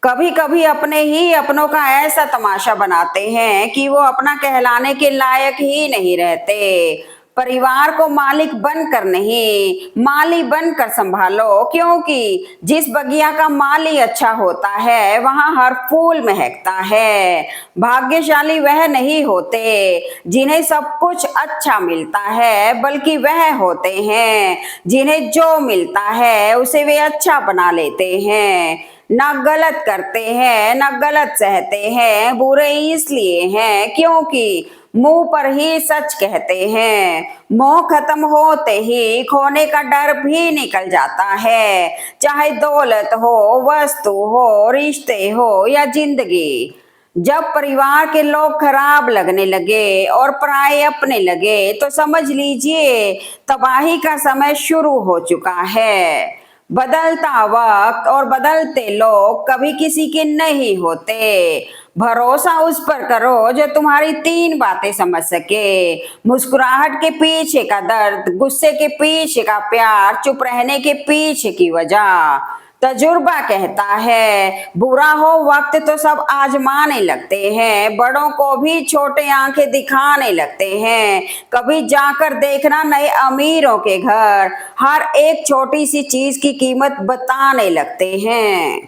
कभी कभी अपने ही अपनों का ऐसा तमाशा बनाते हैं कि वो अपना कहलाने के लायक ही नहीं रहते। परिवार को मालिक बनकर नहीं, माली बनकर संभालो, क्योंकि जिस बगिया का माली अच्छा होता है वहां हर फूल महकता है। भाग्यशाली वह नहीं होते जिन्हें सब कुछ अच्छा मिलता है, बल्कि वह होते हैं जिन्हें जो मिलता है उसे वे अच्छा बना लेते हैं। ना गलत करते हैं, ना गलत सहते हैं, बुरे इसलिए हैं क्योंकि मुंह पर ही सच कहते हैं। मोह खत्म होते ही खोने का डर भी निकल जाता है, चाहे दौलत हो, वस्तु हो, रिश्ते हो या जिंदगी। जब परिवार के लोग खराब लगने लगे और पराये अपने लगे तो समझ लीजिए तबाही का समय शुरू हो चुका है। बदलता वक्त और बदलते लोग कभी किसी के नहीं होते। भरोसा उस पर करो जो तुम्हारी तीन बातें समझ सके: मुस्कुराहट के पीछे का दर्द, गुस्से के पीछे का प्यार, चुप रहने के पीछे की वजह। तजुर्बा कहता है बुरा हो वक्त तो सब आजमाने लगते हैं, बड़ों को भी छोटे आंखें दिखाने लगते हैं। कभी जाकर देखना नए अमीरों के घर, हर एक छोटी सी चीज की कीमत बताने लगते हैं।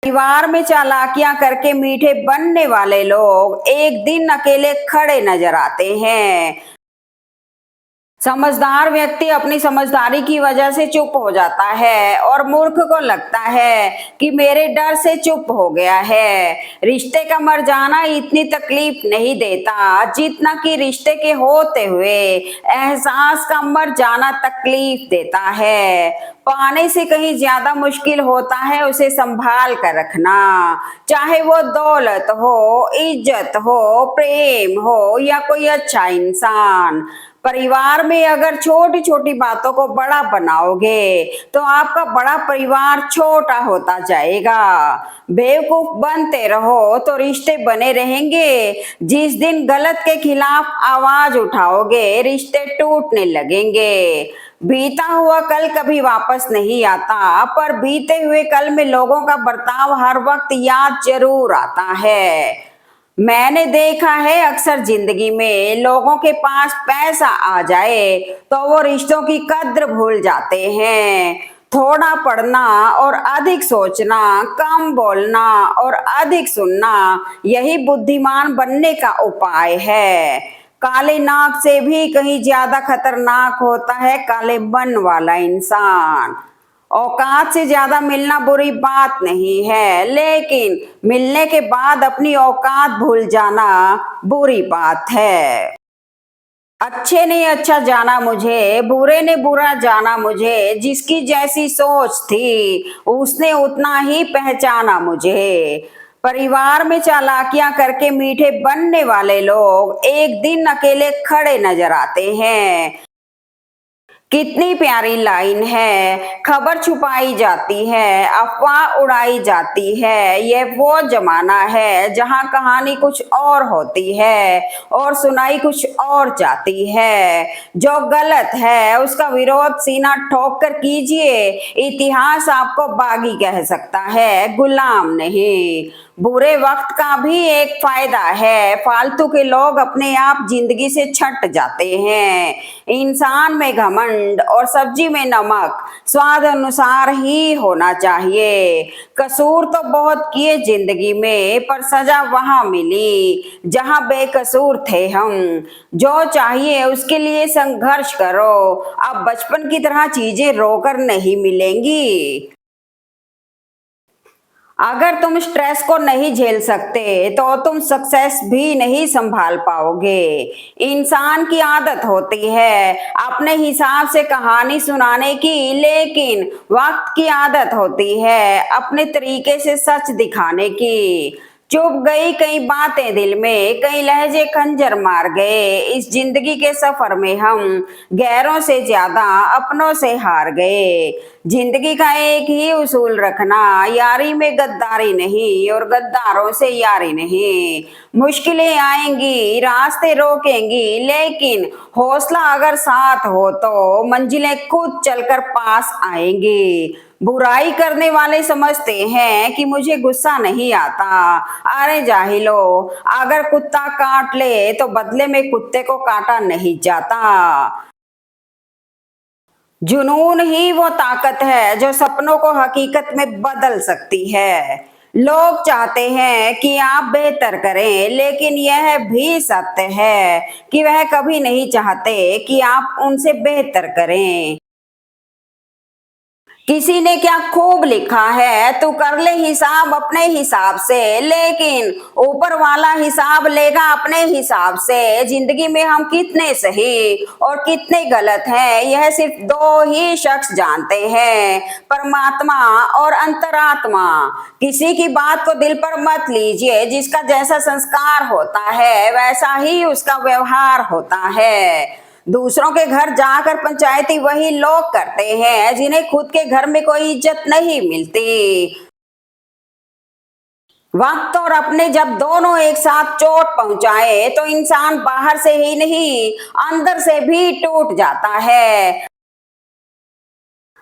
परिवार में चालाकियां करके मीठे बनने वाले लोग एक दिन अकेले खड़े नजर आते हैं। समझदार व्यक्ति अपनी समझदारी की वजह से चुप हो जाता है और मूर्ख को लगता है कि मेरे डर से चुप हो गया है। रिश्ते का मर जाना इतनी तकलीफ नहीं देता जितना कि रिश्ते के होते हुए एहसास का मर जाना तकलीफ देता है। पाने से कहीं ज्यादा मुश्किल होता है उसे संभाल कर रखना, चाहे वो दौलत हो, इज्जत हो, प्रेम हो या कोई अच्छा इंसान। परिवार में अगर छोटी छोटी बातों को बड़ा बनाओगे तो आपका बड़ा परिवार छोटा होता जाएगा। बेवकूफ बनते रहो तो रिश्ते बने रहेंगे। जिस दिन गलत के खिलाफ आवाज उठाओगे रिश्ते टूटने लगेंगे। बीता हुआ कल कभी वापस नहीं आता, पर बीते हुए कल में लोगों का बर्ताव हर वक्त याद जरूर आता है। मैंने देखा है अक्सर जिंदगी में लोगों के पास पैसा आ जाए तो वो रिश्तों की कद्र भूल जाते हैं। थोड़ा पढ़ना और अधिक सोचना, कम बोलना और अधिक सुनना, यही बुद्धिमान बनने का उपाय है। काले नाक से भी कहीं ज्यादा खतरनाक होता है काले मन वाला इंसान। औकात से ज्यादा मिलना बुरी बात नहीं है, लेकिन मिलने के बाद अपनी औकात भूल जाना बुरी बात है। अच्छे ने अच्छा जाना मुझे, बुरे ने बुरा जाना मुझे, जिसकी जैसी सोच थी उसने उतना ही पहचाना मुझे। परिवार में चालाकियां करके मीठे बनने वाले लोग एक दिन अकेले खड़े नजर आते हैं। कितनी प्यारी लाइन है। खबर छुपाई जाती है, अफवाह उड़ाई जाती है, यह वो जमाना है जहां कहानी कुछ और होती है और सुनाई कुछ और जाती है। जो गलत है उसका विरोध सीना ठोक कर कीजिए, इतिहास आपको बागी कह सकता है, गुलाम नहीं। बुरे वक्त का भी एक फायदा है, फालतू के लोग अपने आप जिंदगी से छट जाते हैं। इंसान में घमंड और सब्जी में नमक स्वाद अनुसार ही होना चाहिए। कसूर तो बहुत किए जिंदगी में, पर सजा वहां मिली जहां बेकसूर थे हम। जो चाहिए उसके लिए संघर्ष करो, अब बचपन की तरह चीजें रोकर नहीं मिलेंगी। अगर तुम स्ट्रेस को नहीं झेल सकते तो तुम सक्सेस भी नहीं संभाल पाओगे। इंसान की आदत होती है अपने हिसाब से कहानी सुनाने की, लेकिन वक्त की आदत होती है अपने तरीके से सच दिखाने की। चुप गई कई बातें दिल में, कई लहजे खंजर मार गए। इस जिंदगी के सफर में हम गैरों से ज्यादा अपनों से हार गए। जिंदगी का एक ही उसूल रखना, यारी में गद्दारी नहीं और गद्दारों से यारी नहीं। मुश्किलें आएंगी, रास्ते रोकेंगी, लेकिन हौसला अगर साथ हो तो मंजिलें खुद चलकर पास आएंगी। बुराई करने वाले समझते हैं कि मुझे गुस्सा नहीं आता। अरे जाहिलो, अगर कुत्ता काट ले तो बदले में कुत्ते को काटा नहीं जाता। जुनून ही वो ताकत है जो सपनों को हकीकत में बदल सकती है। लोग चाहते हैं कि आप बेहतर करें, लेकिन यह भी सत्य है कि वह कभी नहीं चाहते कि आप उनसे बेहतर करें। किसी ने क्या खूब लिखा है, तू कर ले हिसाब अपने हिसाब से, लेकिन ऊपर वाला हिसाब लेगा अपने हिसाब से। जिंदगी में हम कितने सही और कितने गलत हैं, यह सिर्फ दो ही शख्स जानते हैं, परमात्मा और अंतरात्मा। किसी की बात को दिल पर मत लीजिए। जिसका जैसा संस्कार होता है वैसा ही उसका व्यवहार होता है। दूसरों के घर जाकर पंचायती वही लोग करते हैं जिन्हें खुद के घर में कोई इज्जत नहीं मिलती। वक्त और अपने जब दोनों एक साथ चोट पहुंचाए तो इंसान बाहर से ही नहीं अंदर से भी टूट जाता है।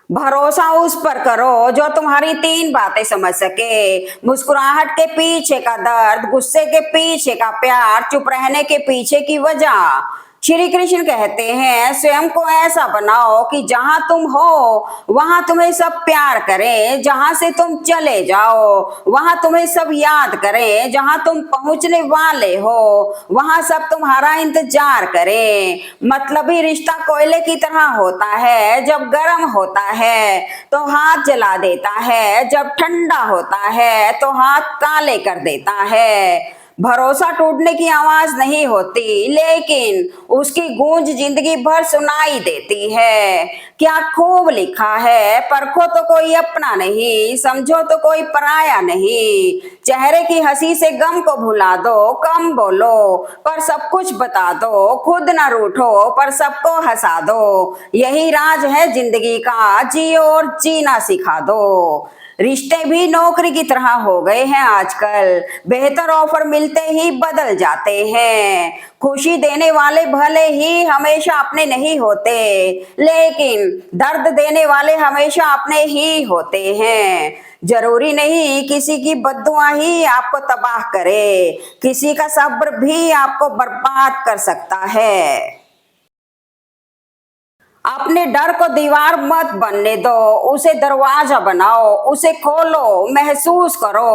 भरोसा उस पर करो जो तुम्हारी तीन बातें समझ सके। मुस्कुराहट के पीछे का दर्द, गुस्से के पीछे का प्यार, चुप रहने के पीछे की वजह। श्री कृष्ण कहते हैं, स्वयं को ऐसा बनाओ कि जहां तुम हो वहां तुम्हें सब प्यार करें, जहां से तुम चले जाओ वहां तुम्हें सब याद करें, जहां तुम पहुंचने वाले हो वहां सब तुम्हारा इंतजार करें। मतलबी रिश्ता कोयले की तरह होता है, जब गर्म होता है तो हाथ जला देता है, जब ठंडा होता है तो हाथ काले कर देता है। भरोसा टूटने की आवाज नहीं होती, लेकिन उसकी गूंज जिंदगी भर सुनाई देती है। क्या खूब लिखा है, परखो तो कोई अपना नहीं, समझो तो कोई पराया नहीं। चेहरे की हंसी से गम को भुला दो, कम बोलो पर सब कुछ बता दो, खुद ना रूठो पर सबको हंसा दो। यही राज है जिंदगी का, जियो और जीना सिखा दो। रिश्ते भी नौकरी की तरह हो गए हैं आजकल, बेहतर ऑफर मिलते ही बदल जाते हैं। खुशी देने वाले भले ही हमेशा अपने नहीं होते, लेकिन दर्द देने वाले हमेशा अपने ही होते हैं। जरूरी नहीं किसी की बद्दुआ ही आपको तबाह करे, किसी का सब्र भी आपको बर्बाद कर सकता है। अपने डर को दीवार मत बनने दो, उसे दरवाजा बनाओ, उसे खोलो, महसूस करो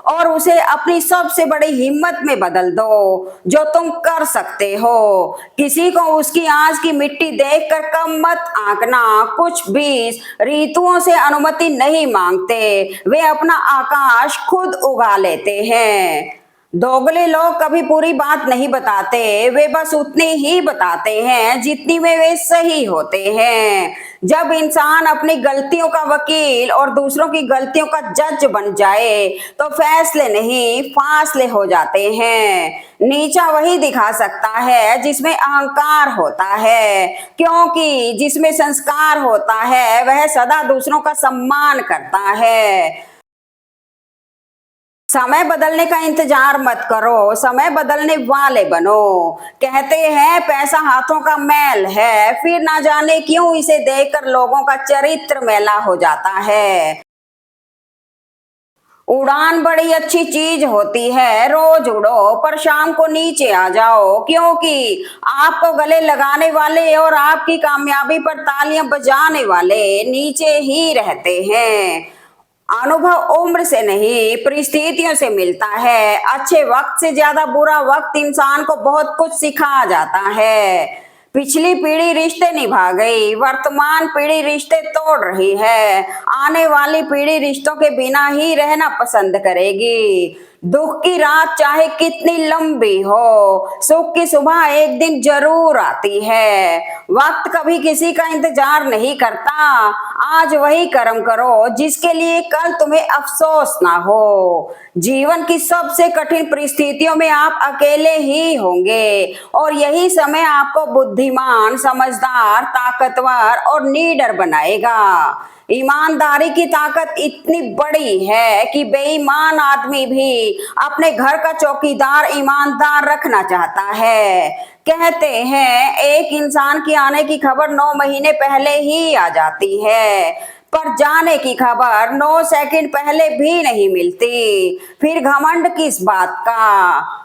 और उसे अपनी सबसे बड़ी हिम्मत में बदल दो जो तुम कर सकते हो। किसी को उसकी आज की मिट्टी देखकर कम मत आंकना। कुछ बीज ऋतुओं से अनुमति नहीं मांगते, वे अपना आकाश खुद उगा लेते हैं। दोगले लोग कभी पूरी बात नहीं बताते, वे बस उतनी ही बताते हैं जितनी में वे सही होते हैं। जब इंसान अपनी गलतियों का वकील और दूसरों की गलतियों का जज बन जाए तो फैसले नहीं फासले हो जाते हैं। नीचा वही दिखा सकता है जिसमें अहंकार होता है, क्योंकि जिसमें संस्कार होता है वह सदा दूसरों का सम्मान करता है। समय बदलने का इंतजार मत करो, समय बदलने वाले बनो। कहते हैं पैसा हाथों का मैल है, फिर ना जाने क्यों इसे देखकर लोगों का चरित्र मैला हो जाता है। उड़ान बड़ी अच्छी चीज होती है, रोज उड़ो पर शाम को नीचे आ जाओ, क्योंकि आपको गले लगाने वाले और आपकी कामयाबी पर तालियां बजाने वाले नीचे ही रहते हैं। अनुभव उम्र से नहीं परिस्थितियों से मिलता है। अच्छे वक्त से ज्यादा बुरा वक्त इंसान को बहुत कुछ सिखा जाता है। पिछली पीढ़ी रिश्ते निभा गई, वर्तमान पीढ़ी रिश्ते तोड़ रही है, आने वाली पीढ़ी रिश्तों के बिना ही रहना पसंद करेगी। दुख की रात चाहे कितनी लंबी हो, सुख की सुबह एक दिन जरूर आती है। वक्त कभी किसी का इंतजार नहीं करता। आज वही कर्म करो जिसके लिए कल तुम्हें अफसोस ना हो। जीवन की सबसे कठिन परिस्थितियों में आप अकेले ही होंगे और यही समय आपको बुद्धिमान, समझदार, ताकतवर और निडर बनाएगा। ईमानदारी की ताकत इतनी बड़ी है कि बेईमान आदमी भी अपने घर का चौकीदार ईमानदार रखना चाहता है। कहते हैं एक इंसान की आने की खबर 9 महीने पहले ही आ जाती है। पर जाने की खबर 9 सेकंड पहले भी नहीं मिलती, फिर घमंड किस बात का।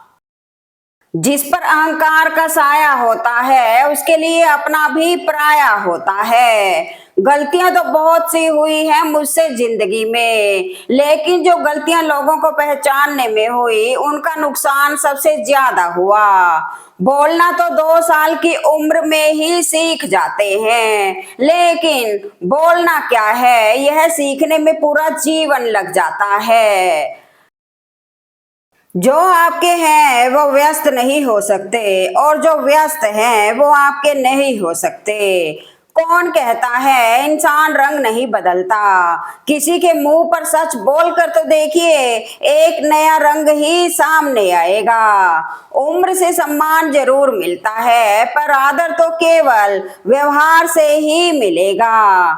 जिस पर अहंकार का साया होता है उसके लिए अपना भी पराया होता है। गलतियां तो बहुत सी हुई हैं मुझसे जिंदगी में, लेकिन जो गलतियां लोगों को पहचानने में हुई उनका नुकसान सबसे ज्यादा हुआ। बोलना तो 2 साल की उम्र में ही सीख जाते हैं, लेकिन बोलना क्या है यह सीखने में पूरा जीवन लग जाता है। जो आपके हैं वो व्यस्त नहीं हो सकते और जो व्यस्त हैं वो आपके नहीं हो सकते। कौन कहता है इंसान रंग नहीं बदलता? किसी के मुंह पर सच बोलकर तो देखिए, एक नया रंग ही सामने आएगा। उम्र से सम्मान जरूर मिलता है पर आदर तो केवल व्यवहार से ही मिलेगा।